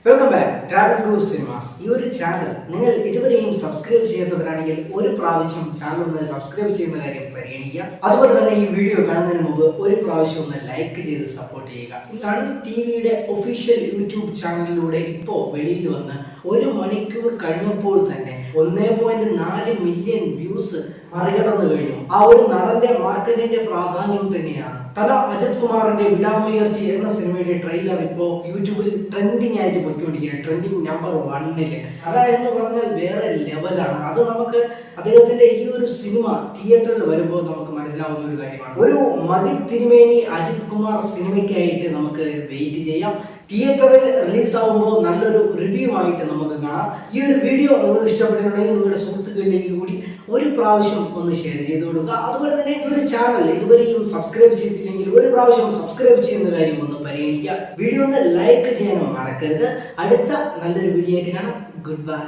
Welcome back travel ഗൂർ cinemas. ഈ ഒരു ചാനൽ നിങ്ങൾ ഇതുവരെയും സബ്സ്ക്രൈബ് ചെയ്യുന്നവരാണെങ്കിൽ ഒരു പ്രാവശ്യം ചാനൽ ഒന്ന് സബ്സ്ക്രൈബ് ചെയ്യുന്ന കാര്യം പരിഗണിക്കുക. അതുപോലെ തന്നെ ഈ വീഡിയോ കാണുന്നതിന് മുമ്പ് ഒരു പ്രാവശ്യം ഒന്ന് ലൈക്ക് ചെയ്ത് സപ്പോർട്ട് ചെയ്യുക. സൺ ടിവിയുടെ ഒഫീഷ്യൽ യൂട്യൂബ് ചാനലിലൂടെ ഇപ്പോൾ വെളിയിൽ വന്ന് 1 മണിക്കൂർ കഴിഞ്ഞപ്പോൾ തന്നെ 1.4 മില്യൺ വ്യൂസ് മറികടന്നു കഴിഞ്ഞു. ആ ഒരു നടന്റെ മാർക്കറ്റിന്റെ പ്രാധാന്യം തന്നെയാണ്. തല അജിത് കുമാറിന്റെ വിടാമുയർച്ചി എന്ന സിനിമയുടെ ട്രെയിലർ ഇപ്പോൾ യൂട്യൂബിൽ ട്രെൻഡിങ് ആയിട്ട് പോയിക്കൊണ്ടിരിക്കുകയാണ്. ട്രെൻഡിങ് നമ്പർ 1 തല എന്ന് പറഞ്ഞാൽ വേറെ ലെവലാണ്. അത് നമുക്ക് അദ്ദേഹത്തിന്റെ ഈ ഒരു സിനിമ തിയേറ്ററിൽ വരുമ്പോൾ നമുക്ക് മനസ്സിലാവുന്ന ഒരു കാര്യമാണ്. ഒരു മകൻ തിരുമേനി അജിത് കുമാർ സിനിമയ്ക്കായിട്ട് നമുക്ക് വെയിറ്റ് ചെയ്യാം. തിയേറ്ററിൽ റിലീസ് ആവുമ്പോൾ നല്ലൊരു റിവ്യൂ ആയിട്ട് നമുക്ക് കാണാം. ഈ ഒരു വീഡിയോ നിങ്ങൾക്ക് ഇഷ്ടപ്പെട്ടിട്ടുണ്ടെങ്കിൽ നിങ്ങളുടെ സുഹൃത്തുക്കളിലേക്ക് കൂടി ഒരു പ്രാവശ്യം ഒന്ന് ഷെയർ ചെയ്ത് കൊടുക്കുക. അതുപോലെ തന്നെ ഈ ഒരു ചാനൽ ഇതുവരെയും സബ്സ്ക്രൈബ് ചെയ്തില്ലെങ്കിൽ ഒരു പ്രാവശ്യം സബ്സ്ക്രൈബ് ചെയ്യുന്ന കാര്യം ഒന്ന് പരിഗണിക്കുക. വീഡിയോ ഒന്ന് ലൈക്ക് ചെയ്യാനും മറക്കരുത്. അടുത്ത നല്ലൊരു വീഡിയോ ആയിട്ട് കാണാം. Good bye.